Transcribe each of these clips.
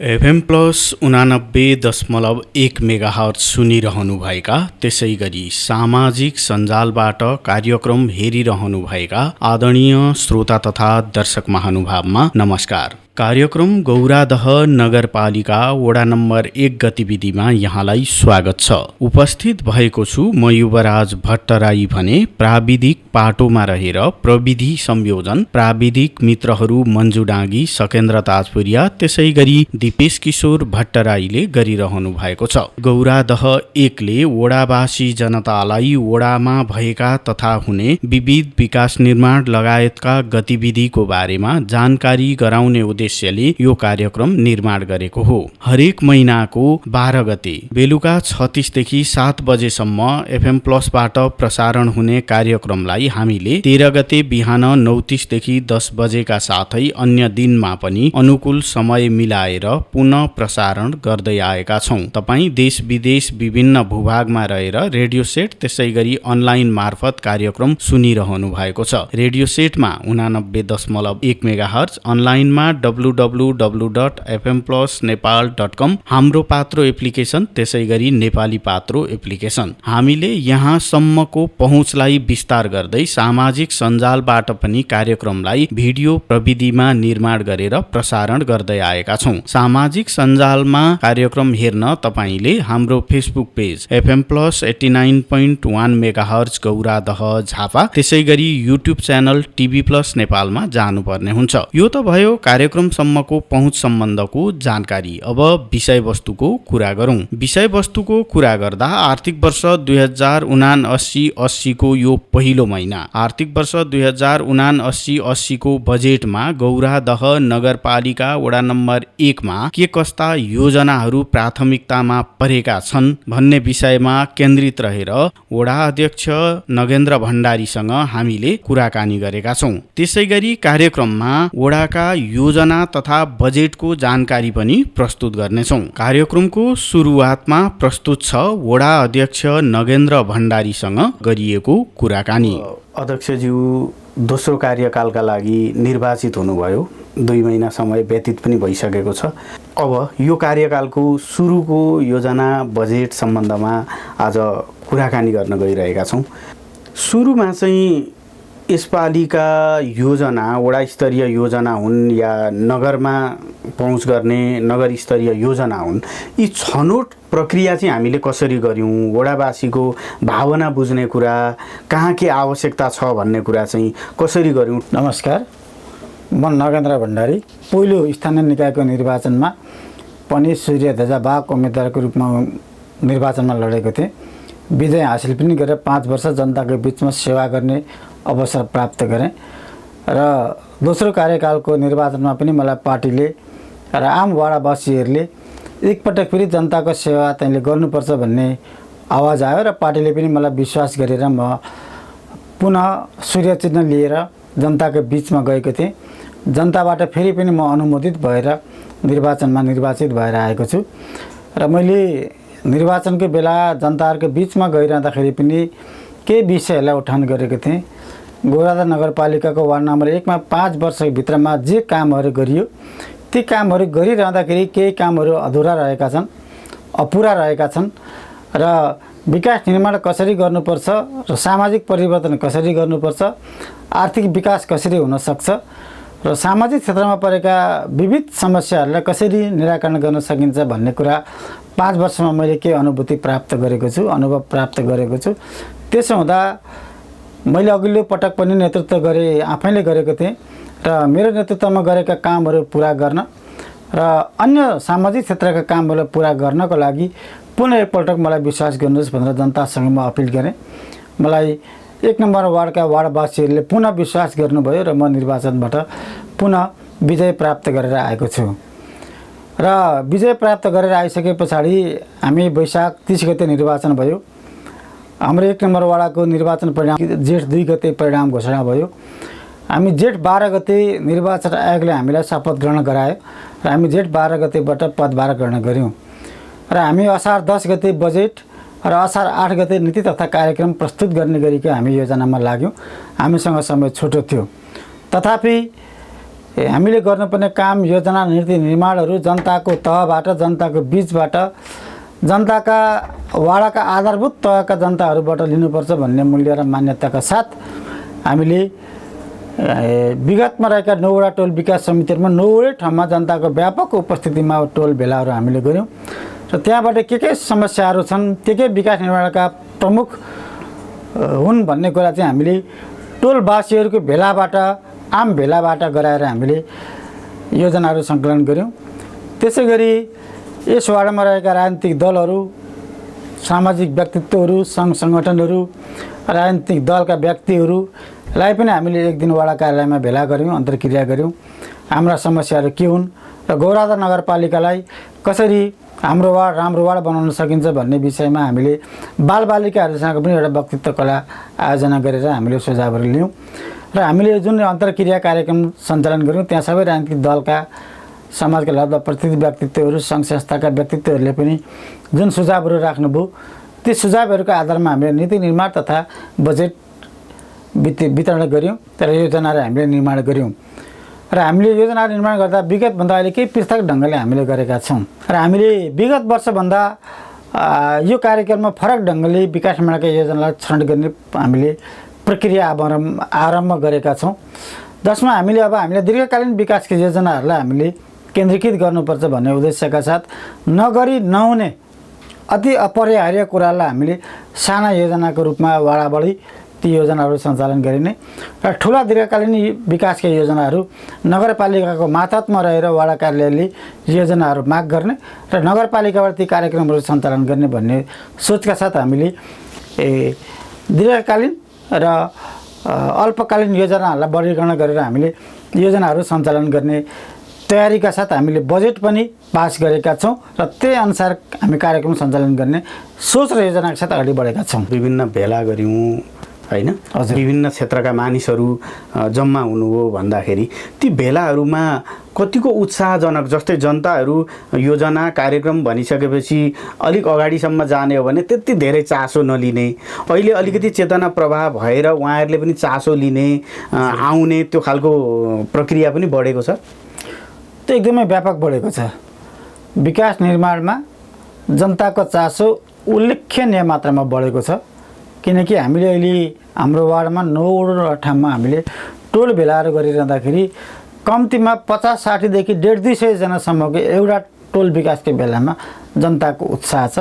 FM plus 89.1 megahertz सुनिरहनुभएका, त्यसै गरी सामाजिक सञ्जालबाट कार्यक्रम हेरिरहनुभएका आदरणीय श्रोता तथा दर्शक महानुभावमा नमस्कार। कार्यक्रम गौरादह नगरपालिका वडा नम्बर 1 गतिविधिमा यहाँलाई स्वागत छ। उपस्थित भएको छु म युवराज भट्टराई भने प्राविधिक पाटोमा रहेर प्रविधि संयोजन प्राविधिक मित्रहरू मन्जु डाँगी, सकेन्द्र ताजपुरिया, त्यसै गरी दिपेश किशोर भट्टराईले गरिरहनु भएको छ। गौरादह 1 ले वडावासी जनतालाई वडामा भएका तथा हुने विविध विकास निर्माण लगायतका गतिविधिको बारेमा जानकारी गराउने उद्देश्यले यो कार्यक्रम निर्माण गरेको हो। हरेक महिनाको 12 गते बेलुका 36 देखि 7 बजेसम्म एफएम प्लसबाट प्रसारण हुने कार्यक्रमलाई हामीले 13 गते बिहान 9:30 देखि 10 बजेका साथै अन्य दिनमा पनि अनुकूल समय मिलाएर पुनः प्रसारण गर्दै आएका छौं। तपाई देश विदेश विभिन्न भूभागमा रहेर रेडियो सेट त्यसै गरी अनलाइन मार्फत कार्यक्रम सुनिरहनु भएको छ। रेडियो सेटमा 89.1 मेगाहर्ज, अनलाइनमा www.fmplusnepal.com, हाम्रो पात्रो एप्लिकेसन त्यसै गरी नेपाली पात्रो एप्लिकेसन। हामीले यहाँसम्मको पहुँचलाई विस्तार गर्दै सामाजिक सञ्जालबाट पनि कार्यक्रमलाई भिडियो प्रविधिमा निर्माण गरेर प्रसारण गर्दै आएका छौं। सामाजिक सञ्जालमा कार्यक्रम हेर्न तपाईले हाम्रो Facebook page FM plus 89.1 megahertz Gauradaha Jhapa, त्यसै गरी युट्युब च्यानल टिभी प्लस नेपालमा जानुपर्ने हुन्छ। यो त भयो कार्यक्रमसम्मको पहुँच सम्बन्धको जानकारी। अब विषयवस्तुको कुरा गरौँ। विषयवस्तुको कुरा गर्दा आर्थिक वर्ष 2079-80 को यो पहिलो महिना आर्थिक वर्ष 2079-80 को बजेटमा गौरादह नगरपालिका वडा नम्बर 1 मा के कस्ता योजनाहरू प्राथमिकतामा परेका छन् भन्ने विषयमा केन्द्रित रहेर वडा अध्यक्ष नगेन्द्र भण्डारीसँग हामीले कुराकानी गरेका छौं। त्यसै गरी कार्यक्रममा वडाका योजना तथा बजेटको जानकारी पनि प्रस्तुत गर्नेछौं। कार्यक्रमको सुरुवातमा प्रस्तुत छ वडा अध्यक्ष नगेन्द्र भण्डारीसँग गरिएको कुराकानी। अध्यक्षज्यू दोस्रो कार्यकालका लागि निर्वाचित हुनुभयो। 2 महिना समय व्यतीत पनि भइसकेको छ। अब यो कार्यकालको सुरुको योजना बजेट सम्बन्धमा आज कुराकानी गर्न गइरहेका छौं। सुरुमा चाहिँ यसपालिका योजना वडा स्तरीय योजना हुन् या नगरमा पहुँच गर्ने नगर स्तरीय योजना हुन्, यी छनौट प्रक्रिया चाहिँ हामीले कसरी गर्यौं, वडावासीको भावना बुझ्ने कुरा, कहाँ के आवश्यकता छ भन्ने कुरा चाहिँ कसरी गर्यौं। नमस्कार, म नगेन्द्र भण्डारी। पहिलो स्थानीय निकायको निर्वाचनमा पनि सूर्यध्वजा बाघ उम्मेदवारको रूपमा निर्वाचनमा लडेको थिएँ। विजय हासिल पनि गरेर 5 वर्ष जनताको बीचमा सेवा गर्ने अवसर प्राप्त गरेँ र दोस्रो कार्यकालको निर्वाचनमा पनि मलाई पार्टीले र आम वडावासीहरूले एकपटक फेरि जनताको सेवा तैँले गर्नुपर्छ भन्ने आवाज आयो र पार्टीले पनि मलाई विश्वास गरेर म पुनः सूर्य चिन्ह लिएर जनताको बीचमा गएको थिएँ। जनताबाट फेरि पनि म अनुमोदित भएर निर्वाचनमा निर्वाचित भएर आएको छु र मैले निर्वाचनको बेला जनताहरूको बीचमा गइरहँदाखेरि पनि केही विषयहरूलाई उठान गरेको थिएँ। गौरादह नगरपालिकाको वार्ड नम्बर 1 मा 5 वर्षभित्रमा जे कामहरू गरियो ती कामहरू गरिरहँदाखेरि केही कामहरू अधुरा रहेका छन्, अपुरा रहेका छन् र विकास निर्माण कसरी गर्नुपर्छ र सामाजिक परिवर्तन कसरी गर्नुपर्छ, आर्थिक विकास कसरी हुन सक्छ र सामाजिक क्षेत्रमा परेका विविध समस्याहरूलाई कसरी निराकरण गर्न सकिन्छ भन्ने कुरा 5 वर्षमा मैले के अनुभूति प्राप्त गरेको छु, अनुभव प्राप्त गरेको छु। त्यसो हुँदा मैले अघिल्लो पटक पनि नेतृत्व गरेँ, आफैले गरेको थिएँ र मेरो नेतृत्वमा गरेका कामहरू पुरा गर्न र अन्य सामाजिक क्षेत्रका कामहरू पुरा गर्नको लागि पुनः एकपल्ट मलाई विश्वास गर्नुहोस् भनेर जनतासँग म अपिल गरेँ। मलाई 1 नम्बर वार्डका वार्डवासीहरूले पुनः विश्वास गर्नुभयो र म निर्वाचनबाट पुनः विजय प्राप्त गरेर आएको छु र विजय प्राप्त गरेर आइसके पछाडि हामी वैशाख 30 गते निर्वाचन भयो। हाम्रो 1 नम्बर वाडाको निर्वाचन परिणाम जेठ 2 गते परिणाम घोषणा भयो। हामी जेठ 12 गते निर्वाचन आयोगले हामीलाई शपथ ग्रहण गरायो र हामी जेठ 12 गतेबाट पदभार ग्रहण गऱ्यौँ र हामी असार 10 गते बजेट र असार 8 गते नीति तथा कार्यक्रम प्रस्तुत गर्ने गरीको हामी योजनामा लाग्यौँ। हामीसँग समय छोटो थियो, तथापि हामीले गर्नुपर्ने काम, योजना, नीति निर्माणहरू जनताको तहबाट, जनताको बीचबाट, जनताका वाडाका आधारभूत तहका जनताहरूबाट लिनुपर्छ भन्ने मूल्य र मान्यताका साथ हामीले विगतमा रहेका 9वटा टोल विकास समितिहरूमा 9वटै ठाउँमा जनताको व्यापक उपस्थितिमा टोल भेलाहरू हामीले गऱ्यौँ र त्यहाँबाट के समस्याहरू छन्, के विकास निर्माणका प्रमुख हुन् भन्ने कुरा चाहिँ हामीले टोलवासीहरूको भेलाबाट, आम भेलाबाट गराएर हामीले योजनाहरू सङ्कलन गऱ्यौँ। त्यसै गरी यस वार्डमा रहेका राजनीतिक दलहरू, सामाजिक व्यक्तित्वहरू, सङ्घ सङ्गठनहरू, राजनीतिक दलका व्यक्तिहरूलाई पनि हामीले एक दिन वडा कार्यालयमा भेला गऱ्यौँ, अन्तर्क्रिया गऱ्यौँ। हाम्रा समस्याहरू के हुन् र गौरादा नगरपालिकालाई कसरी हाम्रो वार्ड राम्रो वार्ड बनाउन सकिन्छ भन्ने विषयमा हामीले बालबालिकाहरूसँग पनि एउटा वक्तृत्व कला आयोजना गरेर हामीले सुझावहरू लियौँ र हामीले जुन अन्तर्क्रिया कार्यक्रम सञ्चालन गऱ्यौँ त्यहाँ सबै राजनीतिक दलका, समाजका लब्ध प्रतिनिधि व्यक्तित्वहरू, सङ्घ संस्थाका व्यक्तित्वहरूले पनि जुन सुझावहरू राख्नुभयो ती सुझावहरूको आधारमा हामीले नीति निर्माण तथा बजेट वितरण गऱ्यौँ तर योजनाहरू हामीले निर्माण गऱ्यौँ र हामीले योजना निर्माण गर्दा विगतभन्दा अहिले केही पृथक ढङ्गले हामीले गरेका छौँ र हामीले विगत वर्षभन्दा यो कार्यक्रममा फरक ढङ्गले विकास निर्माणका योजनालाई छनौट गर्ने हामीले प्रक्रिया आरम्भ गरेका छौँ, जसमा हामीले दीर्घकालीन विकासका योजनाहरूलाई हामीले केन्द्रीकृत गर्नुपर्छ भन्ने उद्देश्यका साथ नगरी नहुने अति अपरिहार्य कुरालाई हामीले साना योजनाको रूपमा वाडाबडी ती योजनाहरू सञ्चालन गरिने र ठुला दीर्घकालीन विकासका योजनाहरू नगरपालिकाको मातहतमा रहेर वडा कार्यालयले योजनाहरू माग गर्ने र नगरपालिकाबाट ती कार्यक्रमहरू सञ्चालन गर्ने भन्ने सोचका साथ हामीले दीर्घकालीन र अल्पकालीन योजनाहरूलाई वर्गीकरण गरेर हामीले योजनाहरू सञ्चालन गर्ने तयारीका साथ हामीले बजेट पनि पास गरेका छौँ र त्यही अनुसार हामी कार्यक्रम सञ्चालन गर्ने सोच र योजनाका साथ अगाडि बढेका छौँ। विभिन्न भेला गऱ्यौँ हैन, विभिन्न क्षेत्रका मानिसहरू जम्मा हुनुभयो भन्दाखेरि ती भेलाहरूमा कतिको उत्साहजनक, जस्तै जनताहरू योजना कार्यक्रम भनिसकेपछि अलिक अगाडिसम्म जाने हो भने त्यति धेरै चासो नलिने, अहिले अलिकति चेतना प्रवाह भएर उहाँहरूले पनि चासो लिने आउने त्यो खालको प्रक्रिया पनि बढेको छ। त्यो एकदमै व्यापक बढेको छ। विकास निर्माणमा जनताको चासो उल्लेखनीय मात्रामा बढेको छ, किनकि हामीले अहिले हाम्रो वार्डमा 9वटा ठाउँमा हामीले टोल भेलाहरू गरिरहँदाखेरि कम्तीमा 50-60 देखि 150-200 जनासम्मको एउटा टोल विकासको बेलामा जनताको उत्साह छ,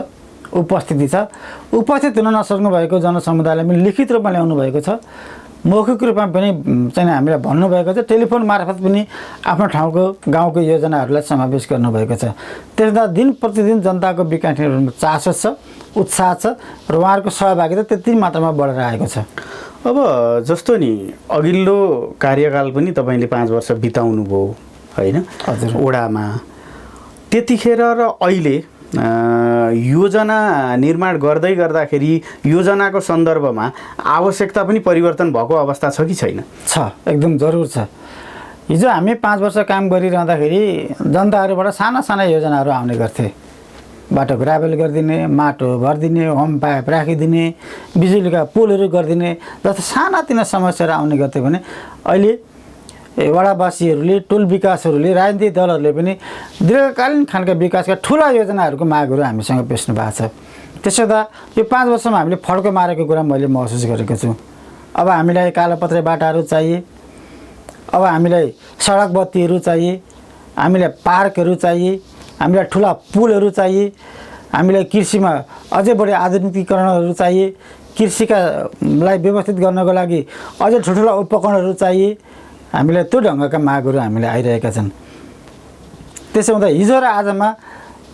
उपस्थिति छ। उपस्थित हुन नसक्नु भएको जनसमुदायलाई पनि लिखित रूपमा ल्याउनु भएको छ, मौखिक रूपमा पनि चाहिँ हामीलाई भन्नुभएको छ, टेलिफोन मार्फत पनि आफ्नो ठाउँको गाउँको योजनाहरूलाई समावेश गर्नुभएको छ। त्यसमा दिन प्रतिदिन जनताको विकास निर्माणमा चासो छ, उत्साह छ र उहाँहरूको सहभागिता त्यति मात्रामा बढेर आएको छ। अब जस्तो नि अघिल्लो कार्यकाल पनि तपाईँले 5 वर्ष बिताउनु भयो होइन ओडामा, त्यतिखेर र अहिले योजना निर्माण गर्दै गर्दाखेरि योजनाको सन्दर्भमा आवश्यकता पनि परिवर्तन भएको अवस्था छ कि छैन? छ, एकदम जरुर छ। हिजो हामी 5 वर्ष काम गरिरहँदाखेरि जनताहरूबाट साना साना योजनाहरू आउने गर्थे, बाटो ग्राभेल गरिदिने, माटो भरिदिने, होम पाइप राखिदिने, बिजुलीका पोलहरू गरिदिने जस्तो सानातिना समस्याहरू आउने गर्थे भने अहिले वडावासीहरूले, टोल विकासहरूले, राजनीतिक दलहरूले पनि दीर्घकालीन खालका विकासका ठुला योजनाहरूको मागहरू हामीसँग पेश्नु भएको छ। त्यसो त यो 5 वर्षमा हामीले फड्को मारेको कुरा मैले महसुस गरेको छु। अब हामीलाई कालोपत्रे बाटाहरू चाहिए, अब हामीलाई सडक बत्तीहरू चाहिए, हामीलाई पार्कहरू चाहिए, हामीलाई ठुला पुलहरू चाहिए, हामीलाई कृषिमा अझै बढी आधुनिकीकरणहरू चाहिए, कृषिकालाई व्यवस्थित गर्नको लागि अझै ठुल्ठुला उपकरणहरू चाहिए। हामीलाई त्यो ढङ्गका मागहरू हामीलाई आइरहेका छन्। त्यसो हुँदा हिजो र आजमा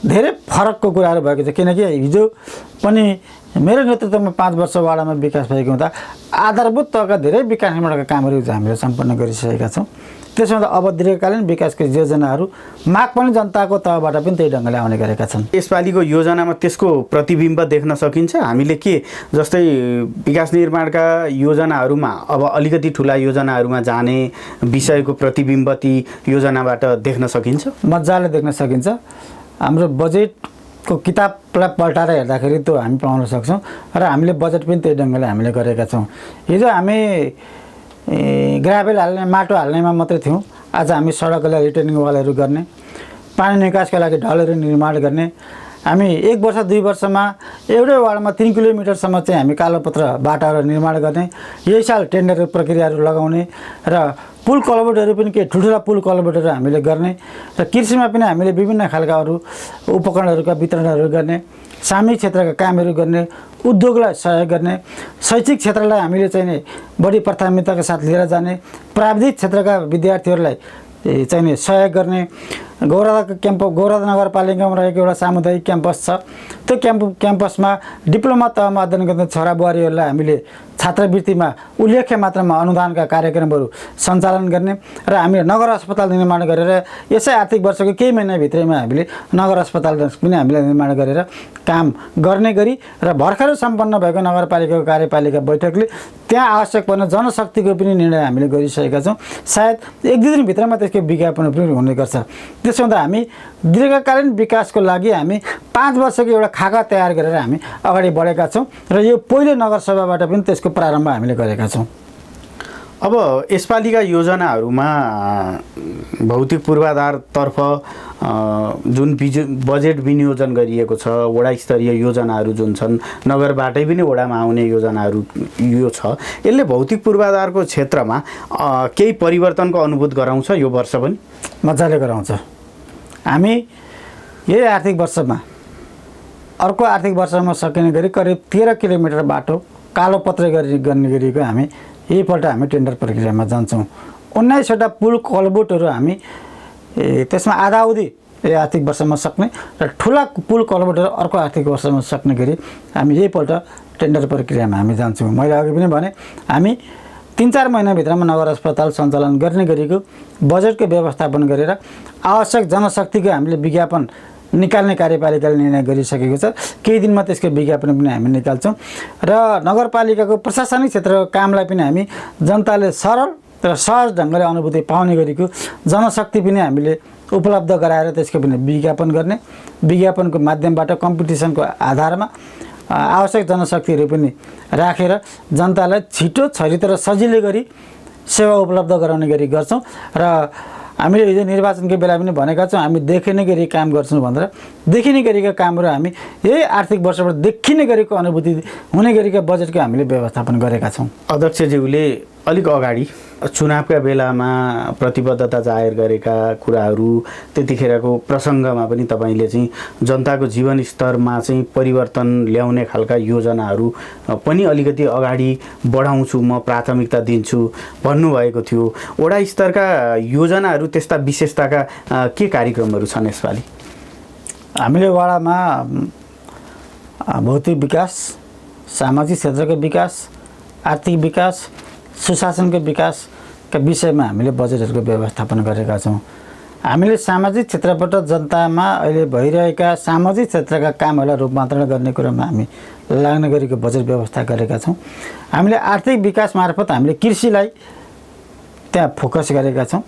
धेरै फरकको कुराहरू भएको छ, किनकि हिजो पनि मेरो नेतृत्वमा 5 वर्ष वाडामा विकास भएको हुँदा आधारभूत तहका धेरै विकास निर्माणका कामहरू हामीले सम्पन्न गरिसकेका छौँ। त्यसो हुँदा अब दीर्घकालीन विकासको योजनाहरू माग पनि जनताको तहबाट पनि त्यही ढङ्गले आउने गरेका छन्। यसपालिको योजनामा त्यसको प्रतिबिम्ब देख्न सकिन्छ? हामीले के जस्तै विकास निर्माणका योजनाहरूमा अब अलिकति ठुला योजनाहरूमा जाने विषयको प्रतिबिम्ब ती योजनाबाट देख्न सकिन्छ? मजाले देख्न सकिन्छ। हाम्रो बजेटको किताबलाई पल्टाएर हेर्दाखेरि त्यो हामी पाउन सक्छौँ र हामीले बजेट पनि त्यही ढङ्गले हामीले गरेका छौँ। हिजो हामी ग्राभेल हाल्ने, माटो हाल्नेमा मात्रै थियौँ, आज हामी सडकलाई रिटेनिङ वालहरू गर्ने, पानी निकासका लागि ढलहरू निर्माण गर्ने, हामी 1 वर्ष 2 वर्षमा एउटै वार्डमा 3 किलोमिटरसम्म चाहिँ हामी कालोपत्र बाटाहरू निर्माण गर्ने, यही साल टेन्डर प्रक्रियाहरू लगाउने र पुल कलबोटहरू पनि के ठुल्ठुला पुल कलबोटहरू हामीले गर्ने र कृषिमा पनि हामीले विभिन्न खालका अरू उपकरणहरूका वितरणहरू गर्ने, सामूहिक क्षेत्रका कामहरू गर्ने, उद्योगलाई सहयोग गर्ने, शैक्षिक क्षेत्रलाई हामीले चाहिँ नि बढी प्राथमिकताका साथ लिएर जाने, प्राविधिक क्षेत्रका विद्यार्थीहरूलाई चाहिँ नि सहयोग गर्ने। गौरदा नगरपालिकामा रहेको एउटा सामुदायिक क्याम्पस छ, त्यो क्याम्पसमा डिप्लोमा तहमा अध्ययन गर्ने छोराबुहारीहरूलाई हामीले छात्रवृत्तिमा उल्लेख्य मात्रामा अनुदानका कार्यक्रमहरू सञ्चालन गर्ने र हामीले नगर अस्पताल निर्माण गरेर यसै आर्थिक वर्षको केही महिनाभित्रैमा हामीले नगर अस्पताल पनि हामीले निर्माण गरेर काम गर्ने गरी र भर्खरै सम्पन्न भएको नगरपालिकाको कार्यपालिका बैठकले त्यहाँ आवश्यक पर्ने जनशक्तिको पनि निर्णय हामीले गरिसकेका छौँ। सायद 1-2 दिनभित्रमा त्यसको विज्ञापन पनि हुने गर्छ। त्यसो हुँदा हामी दीर्घकालीन विकासको लागि हामी 5 वर्षको एउटा खाका तयार गरेर हामी अगाडि बढेका छौँ र यो पहिलो नगरसभाबाट पनि त्यसको प्रारम्भ हामीले गरेका छौँ। अब यसपालिका योजनाहरूमा भौतिक पूर्वाधारतर्फ जुन बजेट विनियोजन गरिएको छ, वडा स्तरीय योजनाहरू जुन छन्, नगरबाटै पनि वडामा आउने योजनाहरू यो छ, यसले भौतिक पूर्वाधारको क्षेत्रमा केही परिवर्तनको अनुभूत गराउँछ यो वर्ष पनि? मजाले गराउँछ। हामी यही आर्थिक वर्षमा अर्को आर्थिक वर्षमा सकिने गरी करिब 13 किलोमिटर बाटो कालोपत्र गर्ने गरेको हामी यहीपल्ट हामी टेन्डर प्रक्रियामा जान्छौँ। 19वटा पुल कलबोटहरू हामी त्यसमा आधाउधी यो आर्थिक वर्षमा सक्ने र ठुला पुल कलबोटहरू अर्को आर्थिक वर्षमा सक्ने गरी हामी यहीपल्ट टेन्डर प्रक्रियामा हामी जान्छौँ। मैले अघि पनि भने हामी 3-4 महिनाभित्रमा नगर अस्पताल सञ्चालन गर्ने गरेको बजेटको व्यवस्थापन गरेर आवश्यक जनशक्तिको हामीले विज्ञापन निकाल्ने कार्यपालिकाले निर्णय गरिसकेको छ। केही दिनमा त्यसको विज्ञापन पनि हामी निकाल्छौँ र नगरपालिकाको प्रशासनिक क्षेत्रको कामलाई पनि हामी जनताले सरल र सहज ढङ्गले अनुभूति पाउने गरेको जनशक्ति पनि हामीले उपलब्ध गराएर त्यसको पनि विज्ञापन गर्ने, विज्ञापनको माध्यमबाट कम्पिटिसनको आधारमा आवश्यक जनशक्तिहरू पनि राखेर जनतालाई छिटो छरितो र सजिलै गरी सेवा उपलब्ध गराउने गरी गर्छौँ। र हामीले हिजो निर्वाचनको बेला पनि भनेका छौँ, हामी देखिने गरी काम गर्छौँ भनेर। देखिने गरेका कामहरू हामी यही आर्थिक वर्षबाट देखिने गरेको अनुभूति हुने गरेका बजेटको हामीले व्यवस्थापन गरेका छौँ। अध्यक्षज्यूले अलिक अगाडि चुनावका बेलामा प्रतिबद्धता जाहेर गरेका कुराहरू, त्यतिखेरको प्रसङ्गमा पनि तपाईँले चाहिँ जनताको जीवनस्तरमा चाहिँ परिवर्तन ल्याउने खालका योजनाहरू पनि अलिकति अगाडि बढाउँछु, म प्राथमिकता दिन्छु भन्नुभएको थियो। वडा स्तरका योजनाहरू त्यस्ता विशेषताका के कार्यक्रमहरू छन् यसपालि? हामीले वडामा भौतिक विकास, सामाजिक क्षेत्रको विकास, आर्थिक विकास, सुशासनको विकासका विषयमा हामीले बजेटहरूको व्यवस्थापन गरेका छौँ। हामीले सामाजिक क्षेत्रबाट जनतामा अहिले भइरहेका सामाजिक क्षेत्रका कामहरूलाई रूपान्तरण गर्ने कुरामा हामी लाग्ने गरेको बजेट व्यवस्था गरेका छौँ। हामीले आर्थिक विकास मार्फत हामीले कृषिलाई त्यहाँ फोकस गरेका छौँ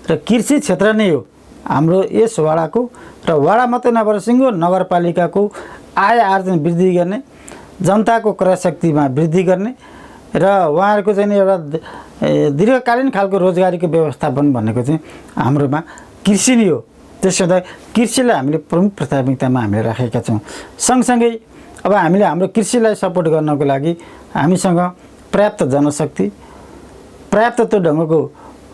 र कृषि क्षेत्र नै हो हाम्रो यस वडाको र वडा मात्रै नभएर सिङ्गो नगरपालिकाको आय आर्जन वृद्धि गर्ने, जनताको क्रयशक्तिमा वृद्धि गर्ने र उहाँहरूको चाहिँ एउटा दीर्घकालीन खालको रोजगारीको व्यवस्थापन भनेको चाहिँ हाम्रोमा कृषि नै हो। त्यसो हुँदा कृषिलाई हामीले प्रमुख प्राथमिकतामा हामीले राखेका छौँ। सँगसँगै अब हामीले हाम्रो कृषिलाई सपोर्ट गर्नको लागि हामीसँग पर्याप्त जनशक्ति, पर्याप्त त्यो ढङ्गको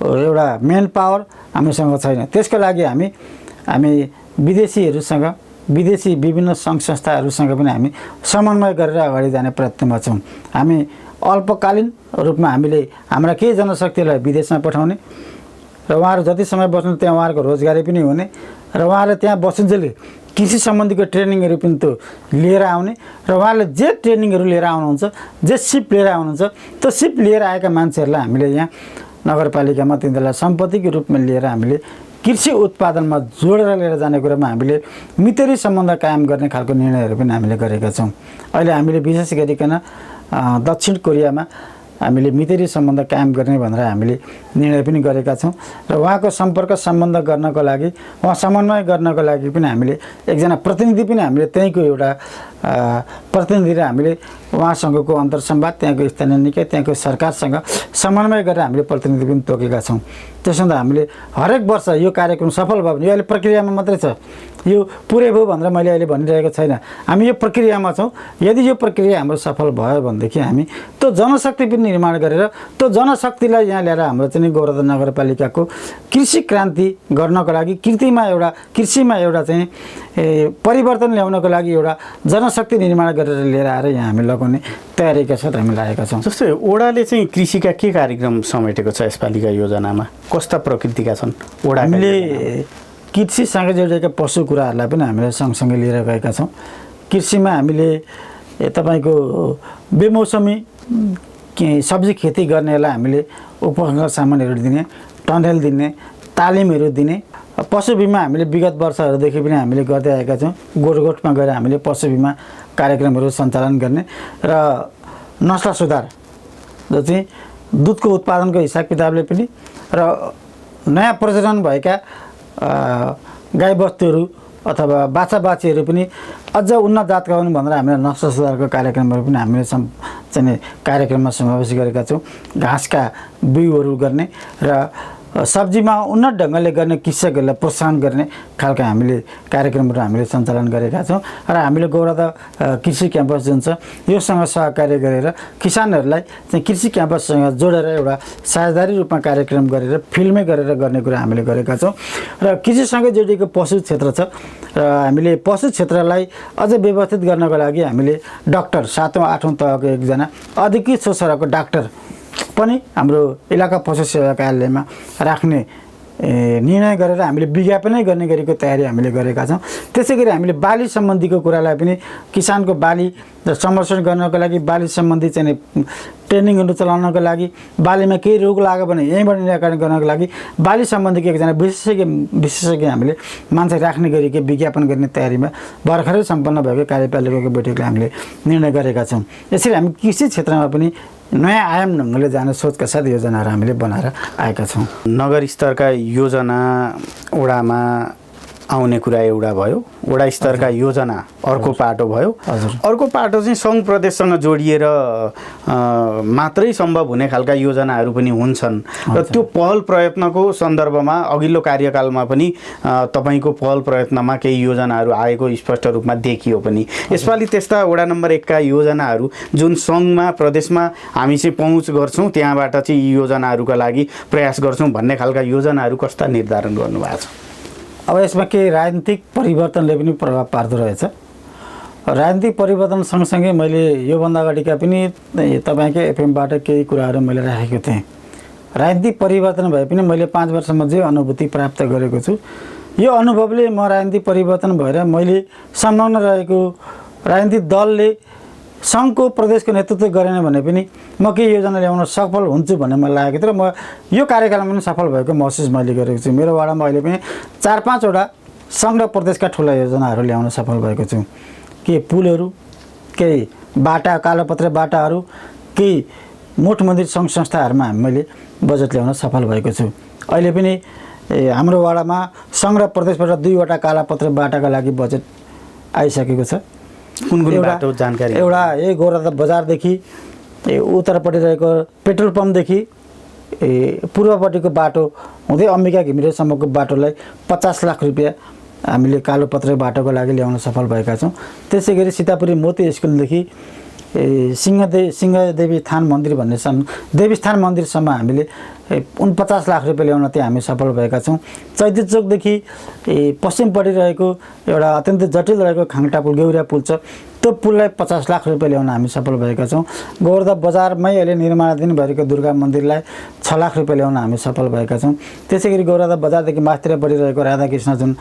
एउटा मेन पावर हामीसँग छैन। त्यसको लागि हामी विदेशीहरूसँग, विदेशी विभिन्न सङ्घ संस्थाहरूसँग पनि हामी समन्वय गरेर अगाडि जाने प्रयत्नमा छौँ। हामी अल्पकालीन रूपमा हामीले हाम्रा केही जनशक्तिलाई विदेशमा पठाउने र उहाँहरू जति समय बस्नु त्यहाँ उहाँहरूको रोजगारी पनि हुने र उहाँहरूले त्यहाँ बसुन्जेली कृषि सम्बन्धीको ट्रेनिङहरू पनि त्यो लिएर आउने र उहाँहरूले जे ट्रेनिङहरू लिएर आउनुहुन्छ, जे सिप लिएर आउनुहुन्छ, त्यो सिप लिएर आएका मान्छेहरूलाई हामीले यहाँ नगरपालिकामा तिनीहरूलाई सम्पत्तिको रूपमा लिएर हामीले कृषि उत्पादनमा जोडेर लिएर जाने कुरामा हामीले मितरी सम्बन्ध कायम गर्ने खालको निर्णयहरू पनि हामीले गरेका छौँ। अहिले हामीले विशेष गरिकन दक्षिण कोरियामा हामीले मितरी सम्बन्ध कायम गर्ने भनेर हामीले निर्णय पनि गरेका छौँ र उहाँको सम्पर्क सम्बन्ध गर्नको लागि, उहाँ समन्वय गर्नको लागि पनि हामीले एकजना प्रतिनिधि पनि हामीले त्यहीँको एउटा प्रतिनिधिलाई हामीले उहाँसँगको अन्तर्संवाद, त्यहाँको स्थानीय निकाय, त्यहाँको सरकारसँग समन्वय गरेर हामीले प्रतिनिधि पनि तोकेका छौँ। त्यसो हुँदा हामीले हरेक वर्ष यो कार्यक्रम सफल भयो भने, यो अहिले प्रक्रियामा मात्रै छ, यो पुरै भयो भनेर मैले अहिले भनिरहेको छैन, हामी यो प्रक्रियामा छौँ। यदि यो प्रक्रिया हाम्रो सफल भयो भनेदेखि हामी त्यो जनशक्ति पनि निर्माण गरेर त्यो जनशक्तिलाई यहाँ ल्याएर हाम्रो चाहिँ गौरवधा नगरपालिकाको कृषि क्रान्ति गर्नको लागि, कृषिमा एउटा चाहिँ परिवर्तन ल्याउनको लागि एउटा जनशक्ति निर्माण गरेर लिएर आएर यहाँ हामी लगाउने तयारीका साथ हामी लागेका छौँ। जस्तै ओडाले चाहिँ कृषिका के कार्यक्रम समेटेको छ यसपालिका योजनामा, कस्ता प्रकृतिका छन् ओडा? हामीले कृषिसँग जोडिएका पशु कुराहरूलाई पनि हामीले सँगसँगै लिएर गएका छौँ। कृषिमा हामीले तपाईँको बेमौसमी सब्जी खेती गर्नेलाई हामीले उपकरण सामानहरू दिने, टनेल दिने, तालिमहरू दिने। पशु बिमा हामीले विगत वर्षहरूदेखि पनि हामीले गर्दै आएका छौँ। गोठमा गएर हामीले पशु बिमा कार्यक्रमहरू सञ्चालन गर्ने र नस्ल सुधार जो चाहिँ दुधको उत्पादनको हिसाब किताबले पनि र नयाँ प्रजनन भएका गाईबस्तुहरू अथवा बाछा बाछीहरू पनि अझ उन्नत जातका हुन् भनेर हामीले नस्ल सुधारको कार्यक्रमहरू पनि हामीले चाहिँ कार्यक्रममा समावेश गरेका छौँ। घाँसका बिउहरू गर्ने र सब्जीमा उन्नत ढङ्गले गर्ने कृषकहरूलाई प्रोत्साहन गर्ने खालका हामीले कार्यक्रमहरू हामीले सञ्चालन गरेका छौँ। र हामीले गौरवधा कृषि क्याम्पस जुन छ योसँग सहकार्य गरेर किसानहरूलाई चाहिँ कृषि क्याम्पससँग जोडेर एउटा साझेदारी रूपमा कार्यक्रम गरेर फिल्मै गरेर गर्ने कुरा हामीले गरेका छौँ। र कृषिसँगै जोडिएको पशु क्षेत्र छ र हामीले पशु क्षेत्रलाई अझ व्यवस्थित गर्नको लागि हामीले डाक्टर 7औं 8औं तहको एकजना अधिकृत सोसरको डाक्टर पनि हाम्रो इलाका पशु सेवा कार्यालयमा राख्ने निर्णय गरेर हामीले विज्ञापनै गर्ने गरेको तयारी हामीले गरेका छौँ। त्यसै गरी हामीले बाली सम्बन्धीको कुरालाई पनि किसानको बाली संरक्षण गर्नको लागि, बाली सम्बन्धी चाहिँ ट्रेनिङहरू चलाउनको लागि, बालीमा केही रोग लाग्यो भने यहीँबाट निराकरण गर्नको लागि बाली सम्बन्धीको एकजना विशेषज्ञ हामीले मान्छे राख्ने गरेको विज्ञापन गर्ने तयारीमा भर्खरै सम्पन्न भएको कार्यपालिकाको बैठकले हामीले निर्णय गरेका छौँ। यसरी हामी कृषि क्षेत्रमा पनि नयाँ आयाम ढङ्गले जाने सोचका साथ योजनाहरू हामीले बनाएर आएका छौँ। नगर स्तरका योजना ओडामा आउने कुरा एउटा भयो, वडा स्तरका योजना अर्को पाटो भयो। अर्को पाटो चाहिँ सङ्घ प्रदेशसँग जोडिएर मात्रै सम्भव हुने खालका योजनाहरू पनि हुन्छन् र त्यो पहल प्रयत्नको सन्दर्भमा अघिल्लो कार्यकालमा पनि तपाईँको पहल प्रयत्नमा केही योजनाहरू आएको स्पष्ट रूपमा देखियो पनि। यसपालि त्यस्ता वडा नम्बर 1 का योजनाहरू जुन सङ्घमा प्रदेशमा हामी चाहिँ पहुँच गर्छौँ, त्यहाँबाट चाहिँ यी योजनाहरूका लागि प्रयास गर्छौँ भन्ने खालका योजनाहरू कस्ता निर्धारण गर्नुभएको छ? अब यसमा केही राजनीतिक परिवर्तनले पनि प्रभाव पार्दो रहेछ। राजनीतिक परिवर्तन सँगसँगै मैले योभन्दा अगाडिका पनि तपाईँकै एफएमबाट केही कुराहरू मैले राखेको थिएँ। राजनीतिक परिवर्तन भए पनि मैले 5 वर्षमा जे अनुभूति प्राप्त गरेको छु, यो अनुभवले म राजनीतिक परिवर्तन भएर मैले संलग्न रहेको राजनीतिक दलले सङ्घको प्रदेशको नेतृत्व गरेन भने पनि म केही योजना ल्याउन सफल हुन्छु भन्ने मलाई लागेको थियो र म यो कार्यकालमा पनि सफल भएको महसुस मैले गरेको छु। मेरो वाडामा अहिले पनि 4-5 वटा सङ्घ र प्रदेशका ठुला योजनाहरू ल्याउन सफल भएको छु। केही पुलहरू, केही बाटा, कालोपत्रे बाटाहरू, केही मठ मन्दिर सङ्घ संस्थाहरूमा मैले बजेट ल्याउन सफल भएको छु। अहिले पनि हाम्रो वाडामा सङ्घ र प्रदेशबाट 2 वटा कालोपत्रे बाटाका लागि बजेट आइसकेको छ। कुन बाटो जानकारी? एउटा यही गौरवधा बजारदेखि उत्तरपट्टि रहेको पेट्रोल पम्पदेखि पूर्वपट्टिको बाटो हुँदै अम्बिका घिमिरेसम्मको बाटोलाई 50 लाख रुपियाँ हामीले कालोपत्रे बाटोको लागि ल्याउन सफल भएका छौँ। त्यसै गरी सीतापुरी मोती स्कुलदेखि सिंहदेवी थान मन्दिर भन्ने देवीस्थान मन्दिरसम्म हामीले 49 लाख रुपियाँ ल्याउन त्यहाँ हामी सफल भएका छौँ। चैती चोकदेखि पश्चिमपट्टि रहेको एउटा अत्यन्तै जटिल रहेको खाङटा पुल, गेउरिया पुल छ, त्यो पुललाई 50 लाख रुपियाँ ल्याउन हामी सफल भएका छौँ। गौरवधा बजारमै अहिले निर्माणाधीन भएको दुर्गा मन्दिरलाई 6 लाख रुपियाँ ल्याउन हामी सफल भएका छौँ। त्यसै गरी गौरवधा बजारदेखि माथितिर बढिरहेको राधाकृष्ण जुन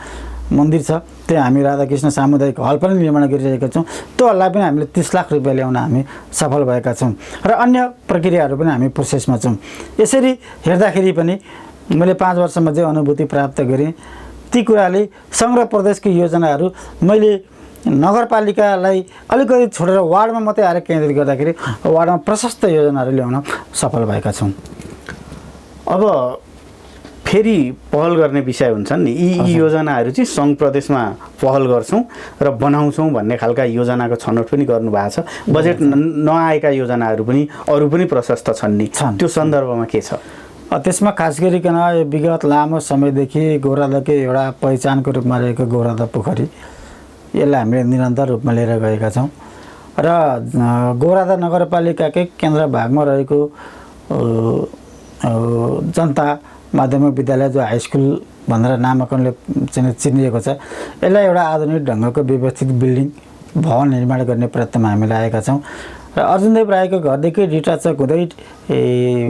मन्दिर छ, त्यहाँ हामी राधाकृष्ण सामुदायिक हल पनि निर्माण गरिरहेका छौँ। त्यो हललाई पनि हामीले 30 लाख रुपियाँ ल्याउन हामी सफल भएका छौँ र अन्य प्रक्रियाहरू पनि हामी प्रोसेसमा छौँ। यसरी हेर्दाखेरि पनि मैले 5 वर्षमा जे अनुभूति प्राप्त गरेँ ती कुराले सङ्घ र प्रदेशको योजनाहरू मैले नगरपालिकालाई अलिकति छोडेर वार्डमा मात्रै आएर केन्द्रित गर्दाखेरि वार्डमा प्रशस्त योजनाहरू ल्याउन सफल भएका छौँ। अब फेरि पहल गर्ने विषय हुन्छन् नि, यी योजनाहरू चाहिँ सङ्घ प्रदेशमा पहल गर्छौँ र बनाउँछौँ भन्ने खालका योजनाको छनौट पनि गर्नुभएको छ। बजेट नआएका योजनाहरू पनि अरू पनि प्रशस्त छन् नि, त्यो सन्दर्भमा के छ? त्यसमा खास गरिकन यो विगत लामो समयदेखि गौरादाकै एउटा पहिचानको रूपमा रहेको गौरादा पोखरी, यसलाई हामीले निरन्तर रूपमा लिएर गएका छौँ र गौरादा नगरपालिकाकै केन्द्र भागमा रहेको जनता माध्यमिक विद्यालय जो हाई स्कुल भनेर नामाकरणले चाहिँ चिनिएको छ, यसलाई एउटा आधुनिक ढङ्गको व्यवस्थित बिल्डिङ भवन निर्माण गर्ने प्रयत्नमा हामी लागेका छौँ र अर्जुनदेव राईको घरदेखि डिटाचक हुँदै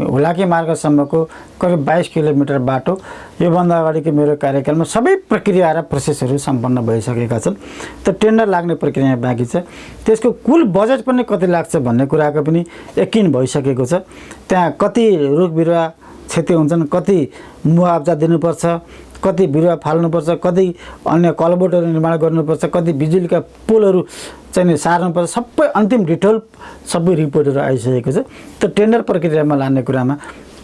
हुलाकी मार्गसम्मको करिब 22 किलोमिटर बाटो योभन्दा अगाडिको मेरो कार्यकालमा सबै प्रक्रिया र प्रोसेसहरू सम्पन्न भइसकेका छन्। त्यो टेन्डर लाग्ने प्रक्रिया बाँकी छ, त्यसको कुल बजेट पनि कति लाग्छ भन्ने कुराको पनि यकिन भइसकेको छ। त्यहाँ कति रुख बिरुवा क्षति हुन्छन्, कति मुआवजा दिनुपर्छ, कति बिरुवा फाल्नुपर्छ, कति अन्य कलबोटहरू निर्माण गर्नुपर्छ, कति बिजुलीका पोलहरू चाहिँ सार्नुपर्छ, सबै अन्तिम डिटेल सबै रिपोर्टहरू आइसकेको छ। त्यो टेन्डर प्रक्रियामा लाने कुरामा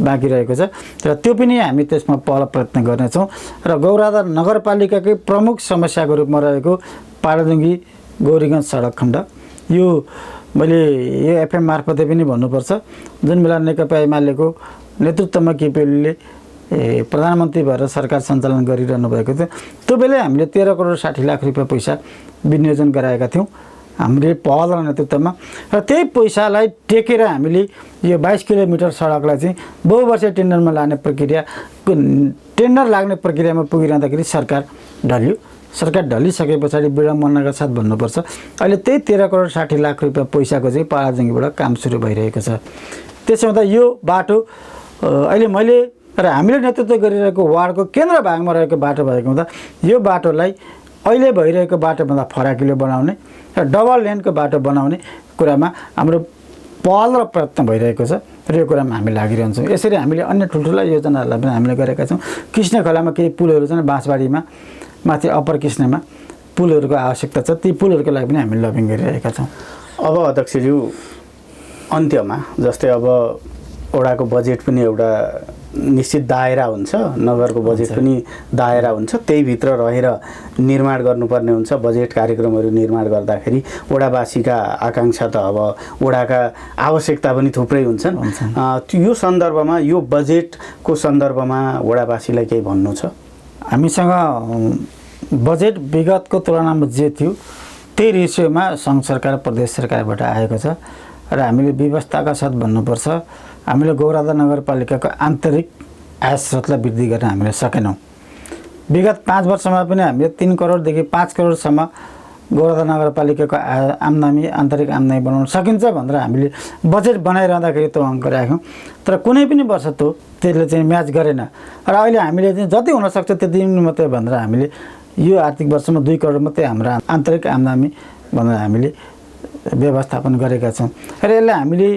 बाँकी रहेको छ र त्यो पनि हामी त्यसमा पहल प्रयत्न गर्नेछौँ। र गौरादा नगरपालिकाकै प्रमुख समस्याको रूपमा रहेको पाडाजुङ्गी गौरीगञ्ज सडक खण्ड, यो मैले यो एफएम मार्फतै पनि भन्नुपर्छ, जुन बेला नेकपा एमालेको नेतृत्वमा केपी ओलीले प्रधानमन्त्री भएर सरकार सञ्चालन गरिरहनु भएको थियो, त्यो बेला हामीले 13 करोड 60 लाख रुपियाँ पैसा विनियोजन गराएका थियौँ हामीले पहल र नेतृत्वमा। र त्यही पैसालाई टेकेर हामीले यो 22 किलोमिटर सडकलाई चाहिँ बहुवर्षीय टेन्डरमा लाने प्रक्रिया, टेन्डर लाग्ने प्रक्रियामा पुगिरहँदाखेरि सरकार ढल्यो। सरकार ढलिसके पछाडि विडम्बनाका साथ भन्नुपर्छ, अहिले त्यही 13 करोड 60 लाख रुपियाँ पैसाको चाहिँ पाडाजुङ्गीबाट काम सुरु भइरहेको छ। त्यसो हुँदा यो बाटो अहिले मैले र हामीले नेतृत्व गरिरहेको वार्डको केन्द्र भागमा रहेको बाटो भएको हुँदा यो बाटोलाई अहिले भइरहेको बाटोभन्दा फराकिलो बनाउने र डबल लेनको बाटो बनाउने कुरामा हाम्रो पहल र प्रयत्न भइरहेको छ र यो कुरामा हामी लागिरहन्छौँ। यसरी हामीले अन्य ठुल्ठुला योजनाहरूलाई पनि हामीले गरेका छौँ। कृष्ण खोलामा केही पुलहरू छन्, बाँसबारीमा माथि अप्पर कृष्णमा पुलहरूको आवश्यकता छ, ती पुलहरूको लागि पनि हामीले लबिङ गरिरहेका छौँ। अब अध्यक्षज्यू अन्त्यमा जस्तै अब वडाको बजेट पनि एउटा निश्चित दायरा हुन्छ, नगरको बजेट पनि दायरा हुन्छ, त्यही भित्र रहेर निर्माण गर्नुपर्ने हुन्छ। बजेट कार्यक्रमहरू निर्माण गर्दाखेरि वडावासीका आकाङ्क्षा त अब वडाका आवश्यकता पनि थुप्रै हुन्छन्। यो सन्दर्भमा यो बजेटको सन्दर्भमा वडावासीलाई केही भन्नु छ? हामीसँग बजेट विगतको तुलनामा जे थियो त्यही रेसियोमा सङ्घ सरकार प्रदेश सरकारबाट आएको छ र हामीले व्यवस्थाका साथ भन्नुपर्छ, हामीले गौरादा नगरपालिकाको आन्तरिक आय स्रोतलाई वृद्धि गर्न हामीले सकेनौँ। विगत 5 वर्षमा पनि हामीले 3 करोडदेखि 5 करोडसम्म गौरादा नगरपालिकाको आम्दानी आन्तरिक आम्दानी बनाउन सकिन्छ भनेर हामीले बजेट बनाइरहँदाखेरि त्यो अङ्क राख्यौँ, तर कुनै पनि वर्ष त्यसले चाहिँ म्याच गरेन र अहिले हामीले चाहिँ जति हुनसक्छ त्यति मात्रै भनेर हामीले यो आर्थिक वर्षमा 2 करोड मात्रै हाम्रो आन्तरिक आम्दानी भनेर हामीले व्यवस्थापन गरेका छौँ र यसलाई हामीले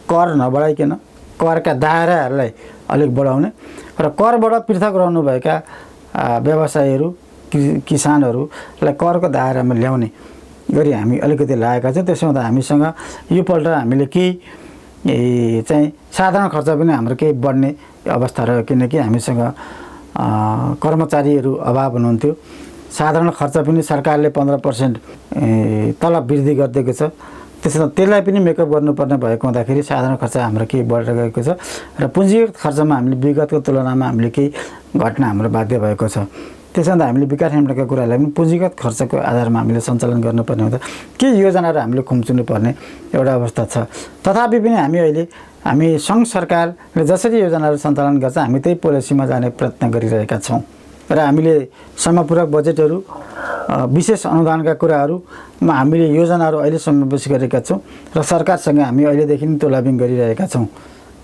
कर नबढाइकन करका दायराहरूलाई अलिक बढाउने र करबाट पृथक रहनुभएका व्यवसायीहरू किसानहरूलाई करको दायरामा ल्याउने गरी हामी अलिकति लागेका छौँ। त्यसो हुँदा हामीसँग योपल्ट हामीले केही चाहिँ साधारण खर्च पनि हाम्रो केही बढ्ने अवस्था रह्यो, किनकि हामीसँग कर्मचारीहरू अभाव हुनुहुन्थ्यो। साधारण खर्च पनि सरकारले 15% तलब वृद्धि गरिदिएको छ, त्यसमा त्यसलाई पनि मेकअप गर्नुपर्ने भएको हुँदाखेरि साधारण खर्च हाम्रो केही बढेर गएको छ र पुँजीगत खर्चमा हामीले विगतको तुलनामा हामीले केही घट्न हाम्रो बाध्य भएको छ। त्यसो हुँदा हामीले विकास निम्नका कुरालाई पनि पुँजीगत खर्चको आधारमा हामीले सञ्चालन गर्नुपर्ने हुँदा केही योजनाहरू हामीले खुम्चिनु पर्ने एउटा अवस्था छ। तथापि पनि हामी सङ्घ सरकारले जसरी योजनाहरू सञ्चालन गर्छ हामी त्यही पोलिसीमा जाने प्रयत्न गरिरहेका छौँ र हामीले समयपूरक बजेटहरू विशेष अनुदानका कुराहरूमा हामीले योजनाहरू अहिलेसम्म पेश गरेका छौँ र सरकारसँग हामी अहिलेदेखि नै त्यो लबिङ गरिरहेका छौँ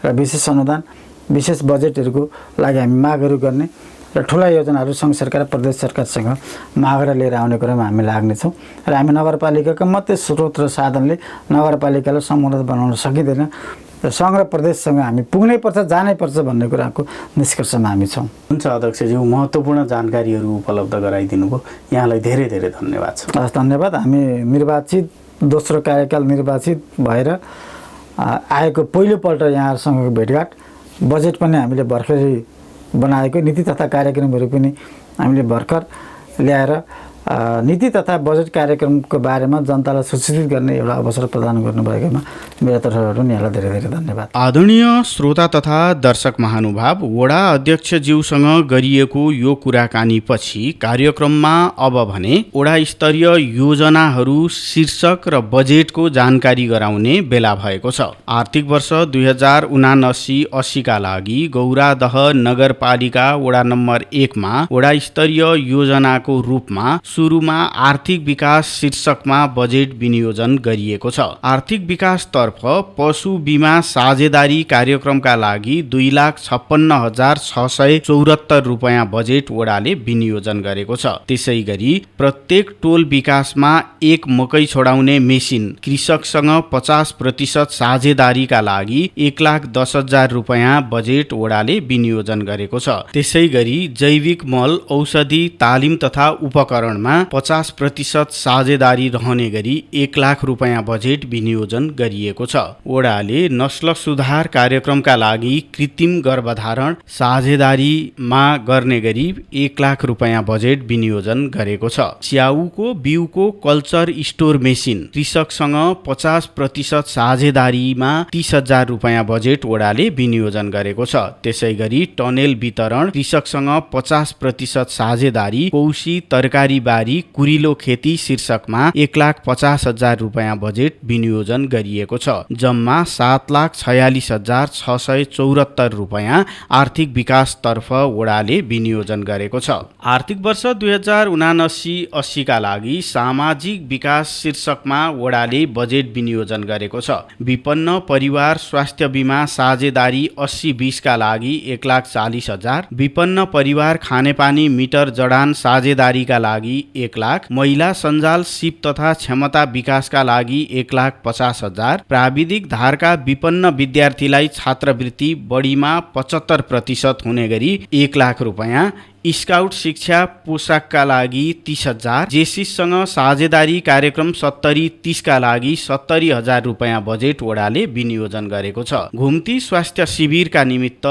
र विशेष अनुदान विशेष बजेटहरूको लागि हामी मागहरू गर्ने र ठुला योजनाहरू सङ्घ सरकार प्रदेश सरकारसँग मागेर लिएर आउने कुरामा हामी लाग्नेछौँ र हामी नगरपालिकाका मात्रै स्रोत र साधनले नगरपालिकालाई समुन्नत बनाउन सकिँदैन र सङ्घ र प्रदेशसँग हामी पुग्नै पर्छ, जानै पर्छ भन्ने कुराको निष्कर्षमा हामी छौँ। हुन्छ अध्यक्षज्यू, महत्त्वपूर्ण जानकारीहरू उपलब्ध गराइदिनु भयो, यहाँलाई धेरै धेरै धन्यवाद छ। हस्, धन्यवाद। हामी निर्वाचित दोस्रो कार्यकाल निर्वाचित भएर आएको पहिलोपल्ट यहाँहरूसँगको भेटघाट, बजेट पनि हामीले भर्खरै बनाएको नीति तथा कार्यक्रमहरू पनि हामीले भर्खर ल्याएर नीति तथा बजेट कार्यक्रमको बारेमा जनतालाई सूचित गर्ने एउटा अवसर प्रदान गर्नुभएकोमा मेरो तर्फबाट पनि यहाँलाई धेरै धेरै धन्यवाद। आदरणीय श्रोता तथा दर्शक महानुभाव, वडा अध्यक्षज्यूसँग गरिएको यो कुराकानीपछि कार्यक्रममा अब भने वडा स्तरीय योजनाहरू शीर्षक र बजेटको जानकारी गराउने बेला भएको छ। आर्थिक वर्ष 2079-80 का लागि गौरादह नगरपालिका वडा नम्बर 1 मा वडा स्तरीय योजनाको रूपमा सुरुमा आर्थिक विकास शीर्षकमा बजेट विनियोजन गरिएको छ। आर्थिक विकासतर्फ पशु बीमा साझेदारी कार्यक्रमका लागि 2,56,674 रुपैयाँ बजेट वडाले विनियोजन गरेको छ। त्यसै गरी प्रत्येक टोल विकासमा एक मकै छोडाउने मेसिन, कृषकसँग 50% साझेदारीका लागि 1,10,000 रुपैयाँ बजेट वडाले विनियोजन गरेको छ। त्यसै गरी जैविक मल, औषधि, तालिम तथा उपकरण 50% साझेदारी रहने गरी 1 लाख रुपैयाँ बजेट विनियोजन गरिएको छ। वडाले नस्ल सुधार कार्यक्रमका लागि कृत्रिम गर्भधारण साझेदारीमा गर्ने गरी 1 लाख रुपैयाँ बजेट विनियोजन गरेको छ। च्याउको बिउको कल्चर स्टोर मेसिन, कृषकसँग 50% साझेदारीमा 30,000 रुपैयाँ बजेट वडाले विनियोजन गरेको छ। त्यसै गरी टनेल वितरण, कृषकसँग 50% साझेदारी, कौशी तरकारी बारी कुरिलो खेती शीर्षकमा 1,50,000 रुपैयाँ बजेट विनियोजन गरिएको छ। जम्मा 7,46,674 रुपैयाँ आर्थिक विकासतर्फ वडाले विनियोजन गरेको छ। आर्थिक वर्ष 2079-80 का लागि सामाजिक विकास शीर्षकमा वडाले बजेट विनियोजन गरेको छ। विपन्न परिवार स्वास्थ्य बीमा साझेदारी 80-20 का लागि 1,40,000, विपन्न परिवार खानेपानी मिटर जडान साझेदारीका लागि 1 लाख, महिला सञ्जाल सिप तथा क्षमता विकासका लागि 1,50,000, प्राविधिक धारका विपन्न विद्यार्थीलाई छात्रवृत्ति बढीमा 75% हुने गरी 1 लाख रुपैयाँ, स्काउट शिक्षा पोसाकका लागि 30,000, जेसिससँग साझेदारी कार्यक्रम 70-30 का लागि 70,000 रुपैयाँ बजेट वडाले विनियोजन गरेको छ। घुम्ती स्वास्थ्य शिविरका निमित्त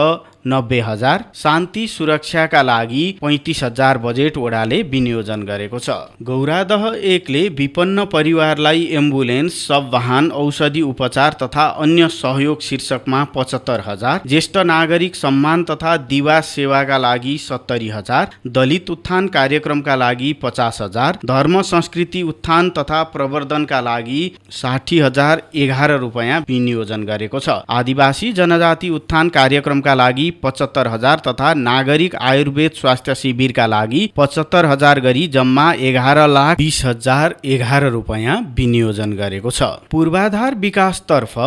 90,000, शान्ति सुरक्षाका लागि 35,000 बजेट वडाले विनियोजन गरेको छ। गौरादह 1 ले विपन्न परिवारलाई एम्बुलेन्स, सब वाहन, औषधि उपचार तथा अन्य सहयोग शीर्षकमा 75,000, ज्येष्ठ नागरिक सम्मान तथा दिवा सेवाका लागि 70,000, दलित उत्थान कार्यक्रमका लागि 50,000, धर्म संस्कृति उत्थान तथा प्रवर्धनका लागि 60,011 रुपैयाँ विनियोजन गरेको छ। आदिवासी जनजाति उत्थान कार्यक्रमका लागि 75,000 तथा नागरिक आयुर्वेद स्वास्थ्य शिविरका लागि 75,000 गरी जम्मा 11,20,011 रुपैयाँ विनियोजन गरेको छ। पूर्वाधार विकासतर्फ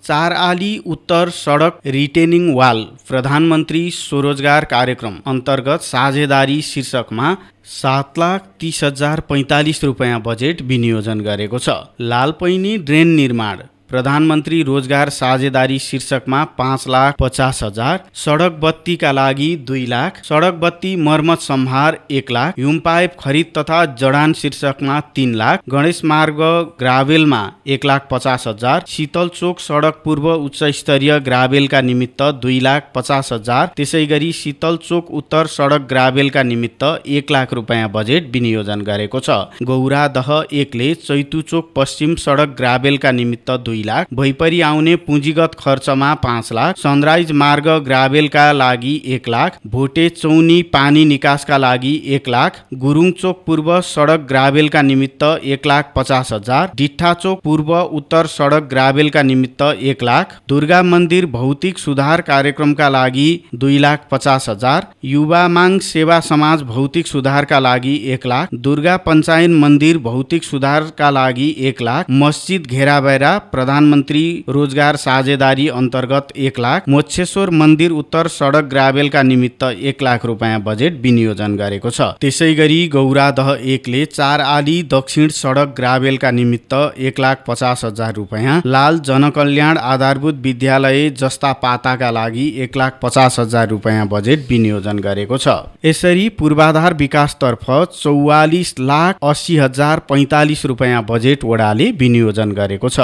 4 आली उत्तर सडक रिटेनिङ वाल प्रधानमन्त्री स्वरोजगार कार्यक्रम अन्तर्गत साझेदारी शीर्षकमा 7,30,045 रुपैयाँ बजेट विनियोजन गरेको छ। लालपैनी ड्रेन निर्माण प्रधानमन्त्री रोजगार साझेदारी शीर्षकमा 5,50,000, सडक बत्तीका लागि 2 लाख, सडक बत्ती मर्मत सम्हार 1 लाख, हिउँ पाइप खरिद तथा जडान शीर्षकमा 3 लाख, गणेश मार्ग ग्राभेलमा 1,50,000, शीतल चोक सडक पूर्व उच्च स्तरीय ग्राभेलका निमित्त 2,50,000, त्यसै गरी शीतल चोक उत्तर सडक ग्राभेलका निमित्त 1 लाख रुपैयाँ बजेट विनियोजन गरेको छ। गौरादह 1 ले चैतु चोक पश्चिम सडक ग्राभेलका निमित्त 2 लाख, भैपरी आउने पुँजीगत खर्चमा 5 लाख, सनराइज मार्ग ग्राभेलका लागि 1 लाख, भोटे चौनी पानी निकासका लागि 1 लाख, गुरुङ चोक पूर्व सडक ग्राभेलका निमित्त 1,50,000, डिट्ठा चोक पूर्व उत्तर सडक ग्राभेलका निमित्त 1 लाख, दुर्गा मन्दिर भौतिक सुधार कार्यक्रमका लागि 2,50,000, युवा माग सेवा समाज भौतिक सुधारका लागि 1 लाख, दुर्गा पञ्चायन मन्दिर भौतिक सुधारका लागि 1 लाख, मस्जिद घेराबैरा प्रधानमन्त्री रोजगार साझेदारी अन्तर्गत 1 लाख, मोक्षेश्वर मन्दिर उत्तर सडक ग्राभेलका निमित्त 1 लाख रुपैयाँ बजेट विनियोजन गरेको छ। त्यसै गरी गौरादह 1 ले 4 आली दक्षिण सडक ग्राभेलका निमित्त 1,50,000 रुपैयाँ, लाल जनकल्याण आधारभूत विद्यालय जस्ता पाताका लागि 1,50,000 रुपैयाँ बजेट विनियोजन गरेको छ। यसरी पूर्वाधार विकासतर्फ 44,80,045 रुपैयाँ बजेट वडाले विनियोजन गरेको छ।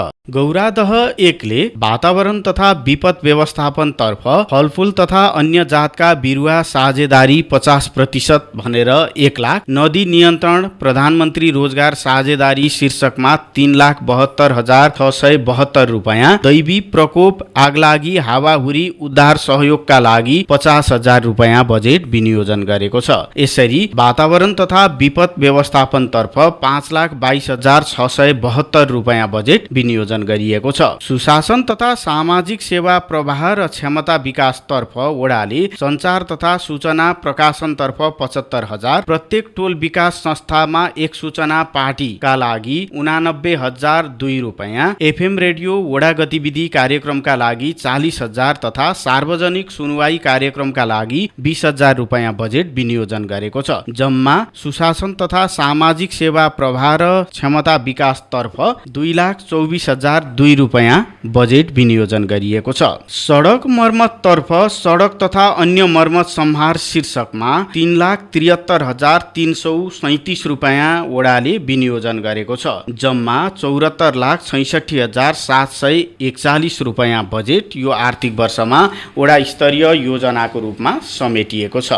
गौरादह 1 ले वातावरण तथा विपद व्यवस्थापनतर्फ फलफूल तथा अन्य जातका बिरुवा साझेदारी 50% भनेर 1 लाख, नदी नियन्त्रण प्रधानमन्त्री रोजगार साझेदारी शीर्षकमा 3,72,672 रुपैयाँ, दैवी प्रकोप आगलागी हावाहुरी उद्धार सहयोगका लागि 50,000 रुपैयाँ बजेट विनियोजन गरेको छ। यसरी वातावरण तथा विपद व्यवस्थापनतर्फ 5,22,672 रुपैयाँ बजेट विनियोजन गरिएको छ। सुशासन तथा सामाजिक सेवा प्रवाह र क्षमता विकासतर्फ वडाले सञ्चार तथा सूचना प्रकाशनतर्फ 75,000, प्रत्येक टोल विकास संस्थामा एक सूचना पार्टीका लागि 89,002 रुपैयाँ, एफएम रेडियो वडा गतिविधि कार्यक्रमका लागि 40,000 तथा सार्वजनिक सुनवाई कार्यक्रमका लागि 20,000 रुपैयाँ बजेट विनियोजन गरेको छ। जम्मा सुशासन तथा सामाजिक सेवा प्रवाह र क्षमता विकासतर्फ 2,24,002 रुपैयाँ बजेट विनियोजन गरिएको छ। सडक मर्मततर्फ सडक तथा अन्य मर्मत सम्हार शीर्षकमा 3,73,337 रुपैयाँ वडाले विनियोजन गरेको छ। जम्मा 74,66,741 रुपैयाँ बजेट यो आर्थिक वर्षमा वडा स्तरीय योजनाको रूपमा समेटिएको छ।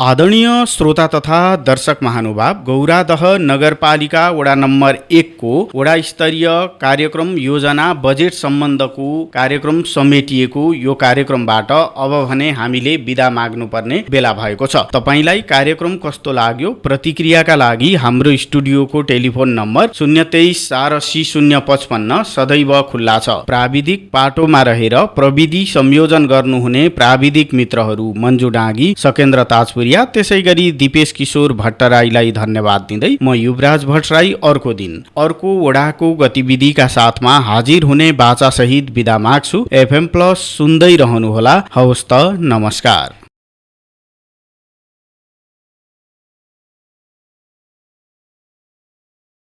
आदरणीय श्रोता तथा दर्शक महानुभाव, गौरादह नगरपालिका वडा नम्बर 1 को वडा स्तरीय कार्यक्रम योजना बजेट सम्बन्धको कार्यक्रम समेटिएको यो कार्यक्रमबाट अब भने हामीले बिदा माग्नुपर्ने बेला भएको छ। तपाईलाई कार्यक्रम कस्तो लाग्यो? प्रतिक्रियाका लागि हाम्रो स्टुडियोको टेलिफोन नम्बर 023 480 055 सदैव खुल्ला छ। प्राविधिक पाटोमा रहेर प्रविधि संयोजन गर्नुहुने प्राविधिक मित्रहरू मन्जु डाँगी, सकेन्द्र ताजपुरी, त्यसै गरी दिपेश किशोर भट्टराईलाई धन्यवाद दिँदै म युवराज भट्टराई अर्को दिन अर्को वडाको गतिविधिका साथमा हाजिर हुने बाचा सहित बिदा माग्छु। एफएम प्लस सुन्दै रहनुहोला। हवस् त, नमस्कार।